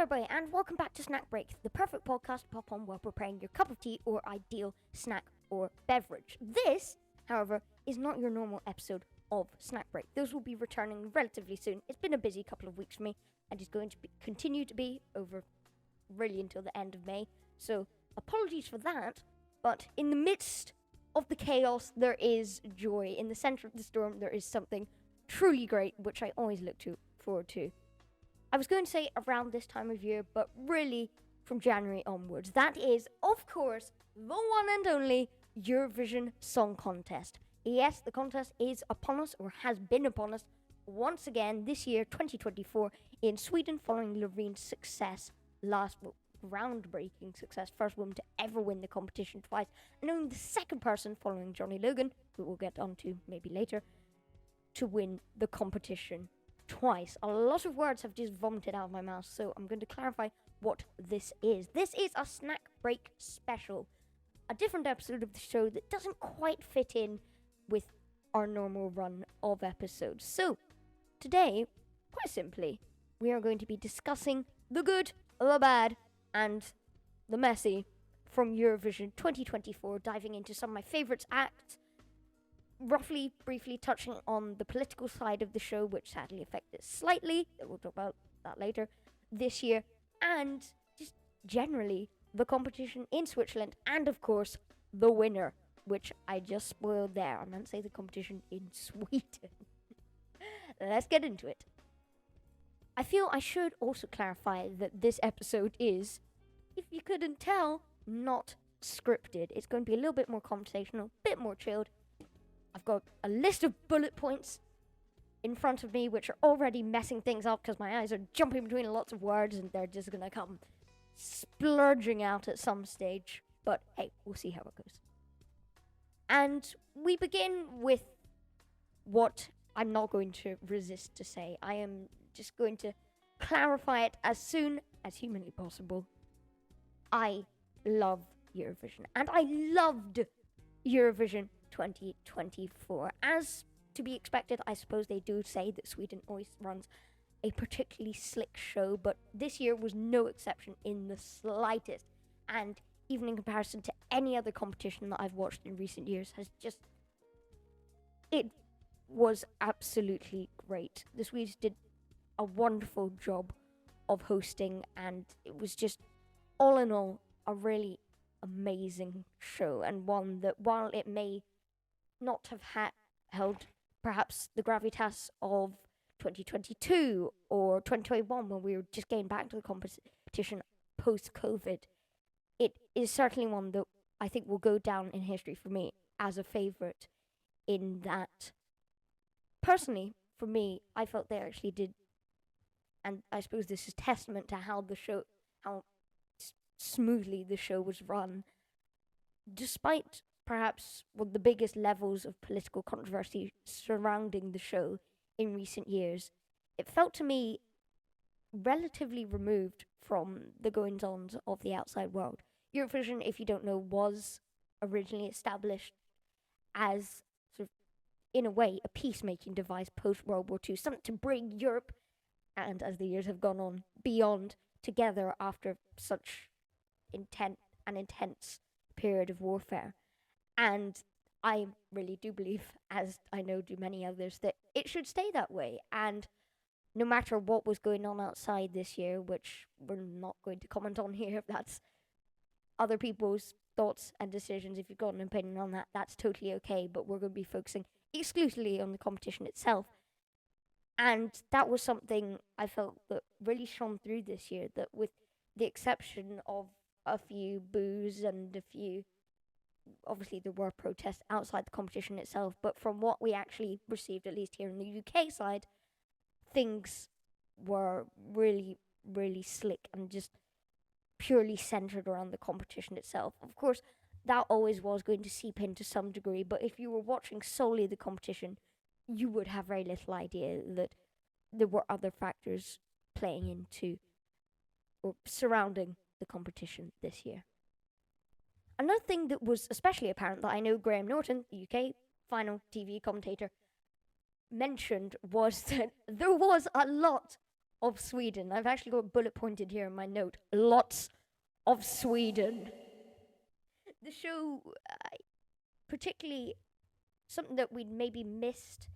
everybody, and welcome back to Snack Break, the perfect podcast to pop on while preparing your cup of tea or ideal snack or beverage. This, however, is not your normal episode of Snack Break. Those will be returning relatively soon. It's been a busy couple of weeks for me, and it's going to continue to be over really until the end of May. So, apologies for that, but in the midst of the chaos, there is joy. In the center of the storm, there is something truly great, which I always look forward to. I was going to say around this time of year, but really from January onwards. That is, of course, the one and only Eurovision Song Contest. Yes, the contest is upon us, or has been upon us, once again this year, 2024, in Sweden, following Lorene's success groundbreaking success, first woman to ever win the competition twice, and only the second person following Johnny Logan, who we'll get onto maybe later, to win the competition twice. A lot of words have just vomited out of my mouth, so I'm going to clarify what this is. This is a Snack Break special, a different episode of the show that doesn't quite fit in with our normal run of episodes. So, today, quite simply, we are going to be discussing the good, the bad, and the messy from Eurovision 2024, diving into some of my favourite acts, roughly, briefly touching on the political side of the show, which sadly affected slightly, we'll talk about that later, this year, and just generally the competition in Switzerland, and of course, the winner, which I just spoiled there. I meant to say the competition in Sweden. Let's get into it. I feel I should also clarify that this episode is, if you couldn't tell, not scripted. It's going to be a little bit more conversational, a bit more chilled. I've got a list of bullet points in front of me, which are already messing things up because my eyes are jumping between lots of words and they're just going to come splurging out at some stage. But hey, we'll see how it goes. And we begin with what I'm not going to resist to say. I am just going to clarify it as soon as humanly possible. I love Eurovision, and I loved Eurovision 2024. As to be expected, I suppose they do say that Sweden always runs a particularly slick show, but this year was no exception in the slightest. And even in comparison to any other competition that I've watched in recent years, it was absolutely great. The Swedes did a wonderful job of hosting, and it was just, all in all, a really amazing show, and one that, while it may not have held perhaps the gravitas of 2022 or 2021 when we were just getting back to the competition post-COVID, it is certainly one that I think will go down in history for me as a favourite, in that, personally, for me, I felt they actually did, and I suppose this is testament to how smoothly the show was run, despite perhaps one of the biggest levels of political controversy surrounding the show in recent years. It felt to me relatively removed from the goings-ons of the outside world. Eurovision, if you don't know, was originally established as, sort of, in a way, a peacemaking device post-World War II, something to bring Europe, and as the years have gone on, beyond, together after such intense period of warfare. And I really do believe, as I know do many others, that it should stay that way. And no matter what was going on outside this year, which we're not going to comment on here, if that's other people's thoughts and decisions, if you've got an opinion on that, that's totally okay. But we're going to be focusing exclusively on the competition itself. And that was something I felt that really shone through this year, that with the exception of a few boos and a few, obviously there were protests outside the competition itself, but from what we actually received, at least here in the UK side, things were really, really slick and just purely centered around the competition itself. Of course, that always was going to seep in to some degree, but if you were watching solely the competition, you would have very little idea that there were other factors playing into or surrounding the competition this year. Another thing that was especially apparent that I know Graham Norton, the UK final TV commentator, mentioned was that there was a lot of Sweden. I've actually got bullet pointed here in my note. Lots of Sweden. The show, particularly something that we'd maybe missed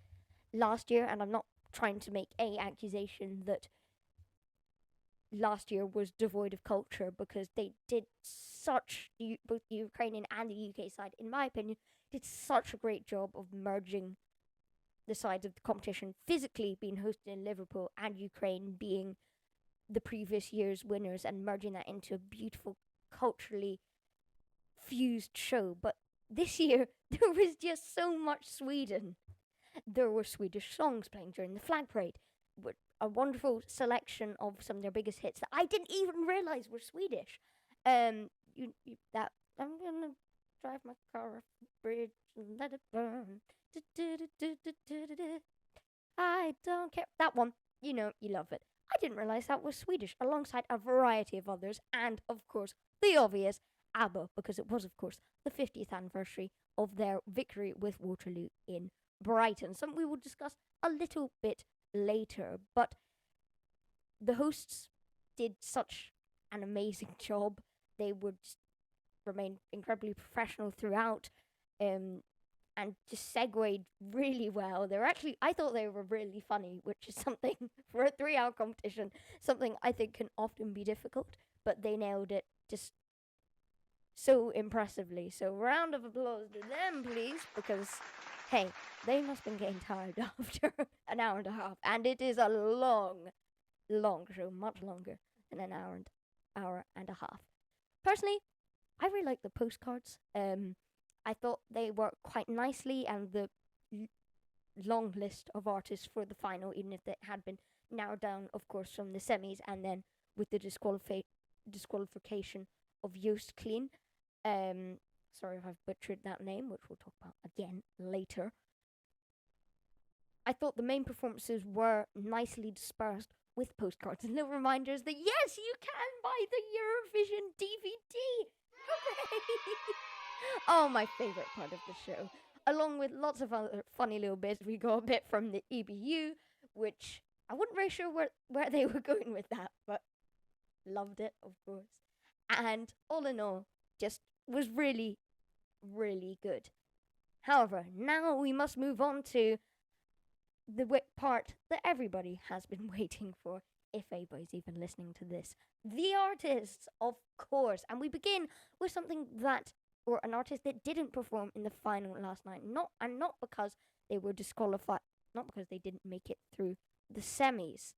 last year, and I'm not trying to make a accusation that last year was devoid of culture, because they did such, both the Ukrainian and the UK side, in my opinion, did such a great job of merging the sides of the competition, physically being hosted in Liverpool and Ukraine being the previous year's winners, and merging that into a beautiful, culturally fused show. But this year, there was just so much Sweden. There were Swedish songs playing during the flag parade, with a wonderful selection of some of their biggest hits that I didn't even realize were Swedish. That I'm gonna drive my car off the bridge and let it burn. I don't care. That one, you love it. I didn't realize that was Swedish, alongside a variety of others, and of course the obvious ABBA, because it was, of course, the 50th anniversary of their victory with Waterloo in Brighton. Something we will discuss a little bit later, but the hosts did such an amazing job. They would remain incredibly professional throughout, and just segued really well. I thought they were really funny, which is something for a 3 hour competition, something I think can often be difficult, but they nailed it just so impressively. So round of applause to them, please, because hey, they must have been getting tired after an hour and a half, and it is a long show, much longer than an hour and a half. Personally, I really like the postcards. I thought they worked quite nicely, and the long list of artists for the final, even if they had been narrowed down, of course, from the semis, and then with the disqualification of Joost Klein. Sorry if I've butchered that name, which we'll talk about again later. I thought the main performances were nicely dispersed with postcards and little reminders that yes, you can buy the Eurovision DVD. Hooray! Oh, my favourite part of the show. Along with lots of other funny little bits, we got a bit from the EBU, which I wasn't very sure where they were going with that, but loved it, of course. And all in all, just was really, really good. However, now we must move on to the part that everybody has been waiting for, if anybody's even listening to this. The artists, of course. And we begin with something that, or an artist that didn't perform in the final last night. Not because they were disqualified, not because they didn't make it through the semis.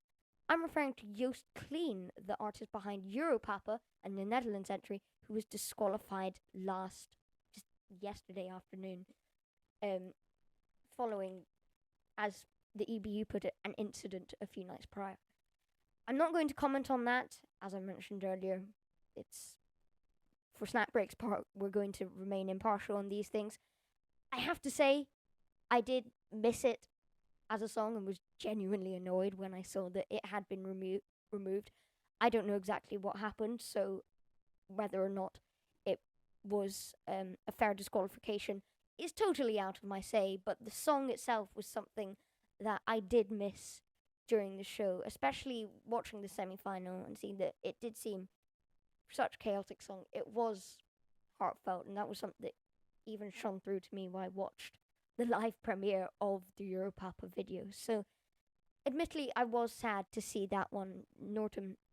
I'm referring to Joost Klein, the artist behind Europapa and the Netherlands entry, who was disqualified just yesterday afternoon, following, as the EBU put it, an incident a few nights prior. I'm not going to comment on that, as I mentioned earlier. It's for Snack Break's part, we're going to remain impartial on these things. I have to say, I did miss it as a song and was genuinely annoyed when I saw that it had been removed. I don't know exactly what happened, so whether or not it was a fair disqualification is totally out of my say, but the song itself was something that I did miss during the show, especially watching the semi-final and seeing that it did seem such a chaotic song. It was heartfelt, and that was something that even shone through to me when I watched the live premiere of the Europapa video. So, admittedly, I was sad to see that one.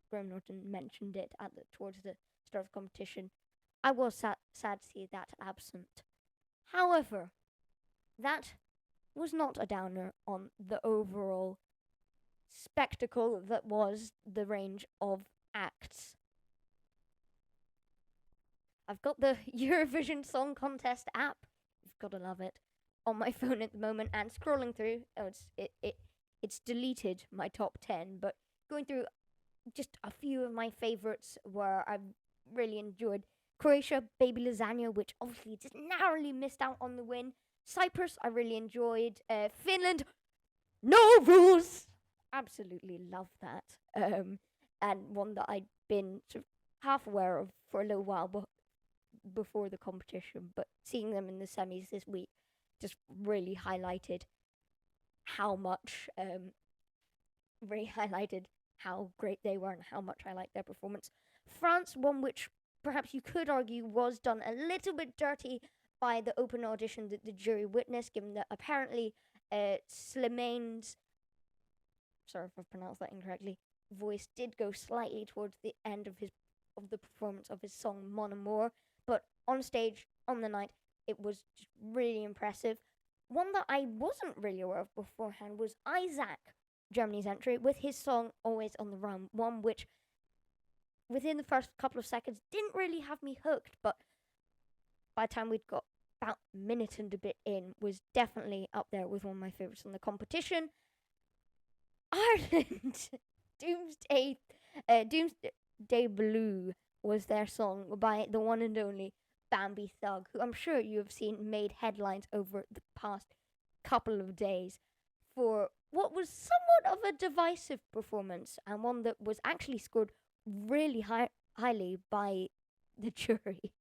Graham Norton mentioned it towards the start of the competition. I was sad to see that absent. However, that was not a downer on the overall spectacle that was the range of acts. I've got the Eurovision Song Contest app. You've got to love it. On my phone at the moment, and scrolling through, it's deleted my top 10, but going through just a few of my favorites where I've really enjoyed. Croatia, Baby Lasagna, which obviously just narrowly missed out on the win. Cyprus, I really enjoyed. Finland, No Rules. Absolutely love that. And one that I'd been sort of half aware of for a little while before the competition, but seeing them in the semis this week just really highlighted how much how great they were and how much I liked their performance. France, one which perhaps you could argue was done a little bit dirty by the open audition that the jury witnessed, given that apparently Slimaine's, sorry if I've pronounced that incorrectly, voice did go slightly towards the end of the performance of his song Mon Amour, but on stage, on the night, it was just really impressive. One that I wasn't really aware of beforehand was Isaac, Germany's entry, with his song Always on the Run, one which within the first couple of seconds didn't really have me hooked, but by the time we'd got about a minute and a bit in, was definitely up there with one of my favourites in the competition. Ireland, Doomsday Blue was their song by the one and only Bambi Thug, who I'm sure you have seen made headlines over the past couple of days for what was somewhat of a divisive performance, and one that was actually scored really highly by the jury.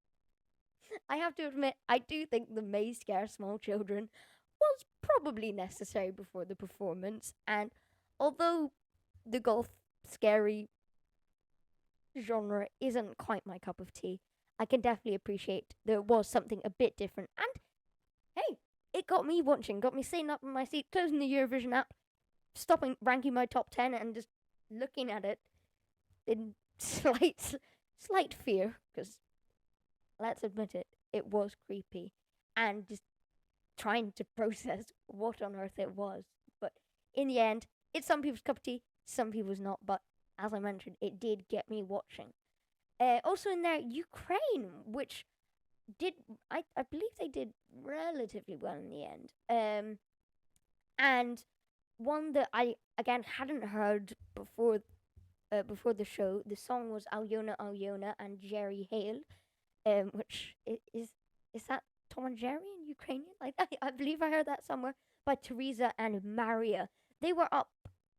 I have to admit, I do think the May Scare Small Children was probably necessary before the performance, and although the golf scary genre isn't quite my cup of tea, I can definitely appreciate there was something a bit different. And hey, it got me watching, got me sitting up in my seat, closing the Eurovision app, stopping ranking my top 10, and just looking at it in slight fear, because let's admit it, it was creepy, and just trying to process what on earth it was. But in the end, it's some people's cup of tea, some people's not, but as I mentioned, it did get me watching. Also in there, Ukraine, which did, I believe they did relatively well in the end. And one that I, again, hadn't heard before the show. The song was Alyona Alyona and Jerry Hale, which is that Tom and Jerry in Ukrainian? Like I believe I heard that somewhere, by Teresa and Maria. They were up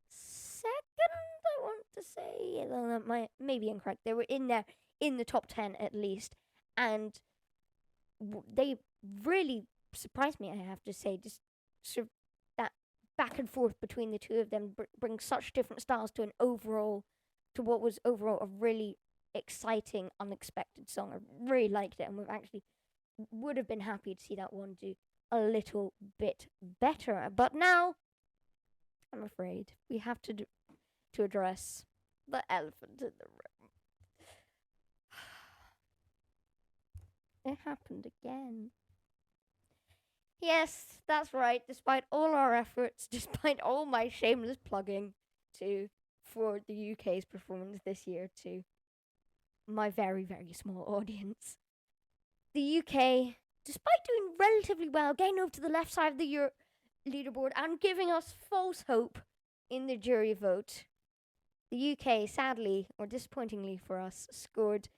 second, I want to say. That may be incorrect. They were in there in the top 10 at least, and they really surprised me, I have to say. Just sort of that back and forth between the two of them bring such different styles to what was overall a really exciting, unexpected song. I really liked it, and would have been happy to see that one do a little bit better. But now, I'm afraid we have to address the elephant in the room. It happened again. Yes, that's right. Despite all our efforts, despite all my shameless plugging for the UK's performance this year to my very, very small audience, the UK, despite doing relatively well, getting over to the left side of the leaderboard and giving us false hope in the jury vote, the UK, sadly, or disappointingly for us, scored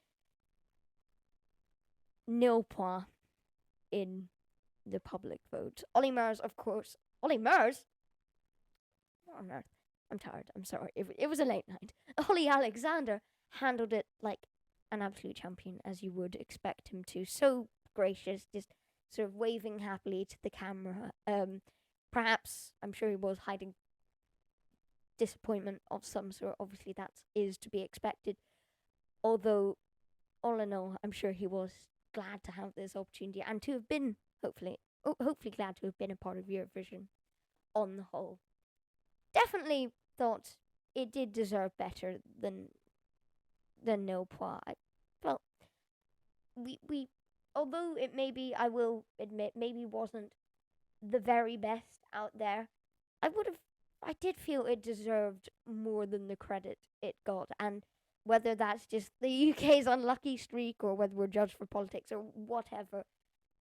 0 points in the public vote. Ollie Murs, of course. Ollie Murs? What on earth? I'm tired. I'm sorry. It was a late night. Ollie Alexander handled it like an absolute champion, as you would expect him to. So gracious, just sort of waving happily to the camera. Perhaps, I'm sure he was hiding disappointment of some sort. Obviously, that is to be expected. Although, all in all, I'm sure he was glad to have this opportunity and to have been, hopefully glad to have been a part of Eurovision on the whole. Definitely thought it did deserve better than 0 points. Well, we although it maybe, I will admit, maybe wasn't the very best out there, I did feel it deserved more than the credit it got. And whether that's just the UK's unlucky streak or whether we're judged for politics or whatever,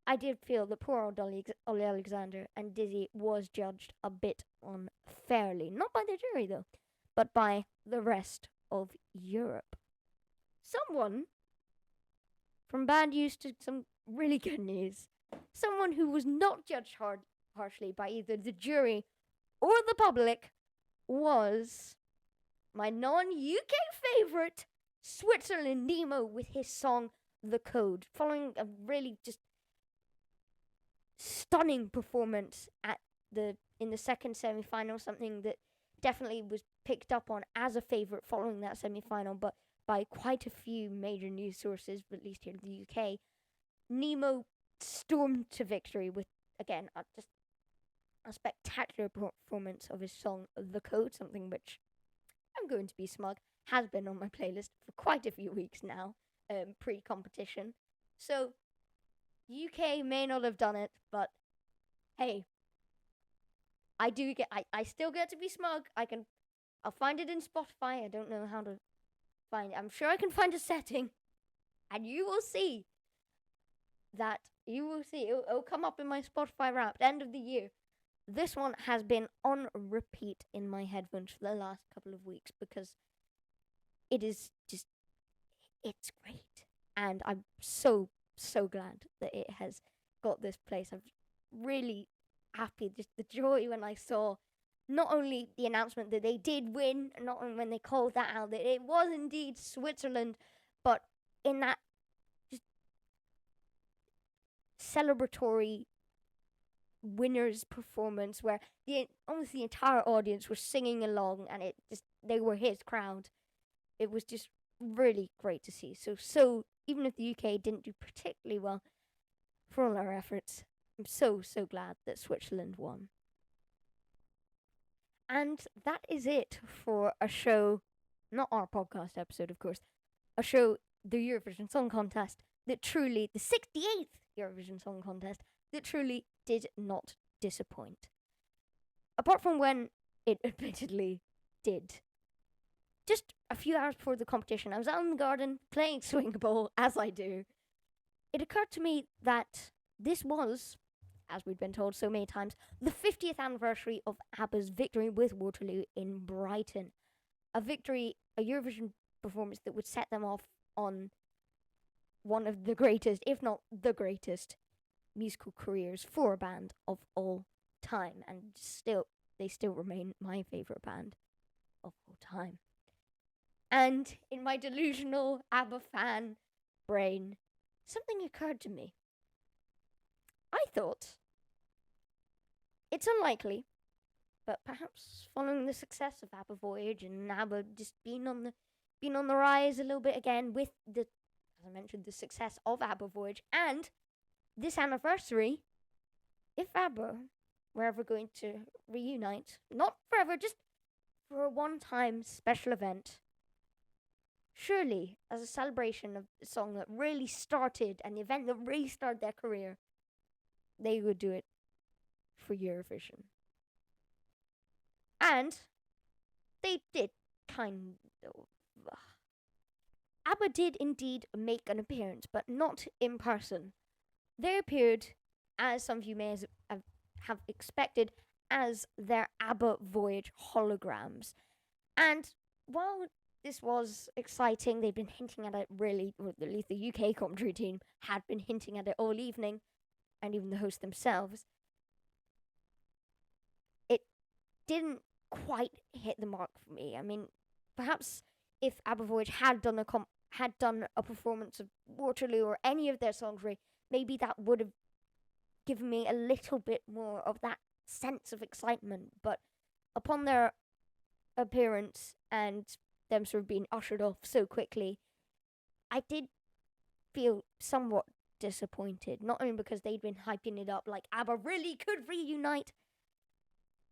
I did feel that poor old Ollie Alexander and Dizzy was judged a bit unfairly. Not by the jury, though, but by the rest of Europe. Someone, from bad news to some really good news, someone who was not judged harshly by either the jury or the public was my non-UK favourite, Switzerland Nemo, with his song The Code, following a really just stunning performance in the second semi-final, something that definitely was picked up on as a favourite following that semi-final, but by quite a few major news sources, at least here in the UK, Nemo stormed to victory with, again, just a spectacular performance of his song The Code, something which, I'm going to be smug, has been on my playlist for quite a few weeks now, pre-competition. So, UK may not have done it, but hey, I still get to be smug. I'll find it in Spotify. I don't know how to find it. I'm sure I can find a setting, and you will see that. It'll come up in my Spotify Wrapped end of the year. This one has been on repeat in my headphones for the last couple of weeks because it is just, it's great. And I'm so glad that it has got this place. I'm really happy, just the joy when I saw not only the announcement that they did win, not only when they called that out, that it was indeed Switzerland, but in that just celebratory winner's performance where almost the entire audience was singing along and they were his crowd. It was just really great to see. So even if the UK didn't do particularly well, for all our efforts, I'm so glad that Switzerland won. And that is it for a show, not our podcast episode, of course, a show, the Eurovision Song Contest, the 68th Eurovision Song Contest, that truly did not disappoint. Apart from when it admittedly did. Just a few hours before the competition, I was out in the garden playing swing ball, as I do. It occurred to me that this was, as we'd been told so many times, the 50th anniversary of ABBA's victory with Waterloo in Brighton. A victory, a Eurovision performance that would set them off on one of the greatest, if not the greatest, musical careers for a band of all time. And they still remain my favourite band of all time. And in my delusional ABBA fan brain, something occurred to me. I thought it's unlikely, but perhaps following the success of ABBA Voyage and ABBA just being on the rise a little bit again with as I mentioned, the success of ABBA Voyage and this anniversary, if ABBA were ever going to reunite, not forever, just for a one-time special event, surely as a celebration of the song that really started and the event that really started their career, they would do it for Eurovision. And they did kind of. ABBA did indeed make an appearance, but not in person. They appeared, as some of you may have expected, as their ABBA Voyage holograms. And while this was exciting, they'd been hinting at it really, or at least the UK commentary team had been hinting at it all evening, and even the hosts themselves, it didn't quite hit the mark for me. I mean, perhaps if ABBA Voyage had done a performance of Waterloo or any of their songs, maybe that would have given me a little bit more of that sense of excitement. But upon their appearance and them sort of being ushered off so quickly, I did feel somewhat disappointed. Not only because they'd been hyping it up like ABBA really could reunite,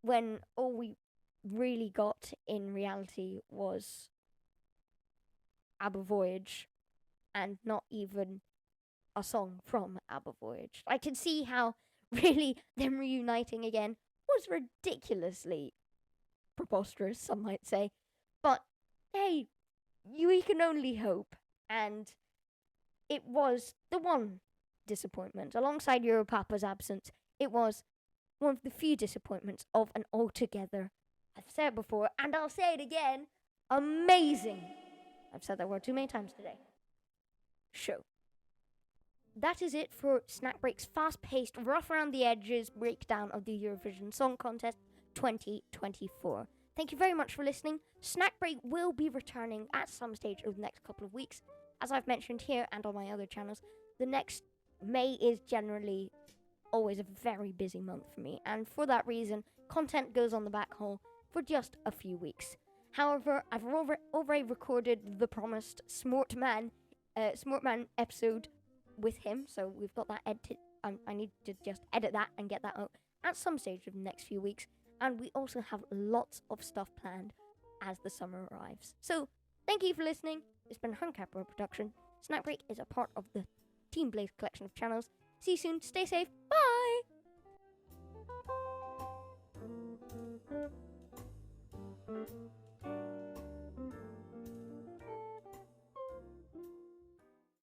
when all we really got in reality was ABBA Voyage and not even a song from ABBA Voyage. I could see how really them reuniting again was ridiculously preposterous, some might say. But hey, we can only hope. And it was the one disappointment. Alongside Europapa's absence, it was one of the few disappointments of an altogether, I've said it before, and I'll say it again, amazing, I've said that word too many times today, show. That is it for Snack Break's fast-paced, rough around the edges breakdown of the Eurovision Song Contest 2024. Thank you very much for listening. Snack Break will be returning at some stage over the next couple of weeks. As I've mentioned here and on my other channels, the next May is generally always a very busy month for me, and for that reason, content goes on the back haul for just a few weeks. However, I've already recorded the promised Smortman episode with him, so we've got that edited. I need to just edit that and get that out at some stage of the next few weeks. And we also have lots of stuff planned as the summer arrives. So, thank you for listening. It's been a Huncapper production. Snack Break is a part of the Team Blaze collection of channels. See you soon. Stay safe. Bye!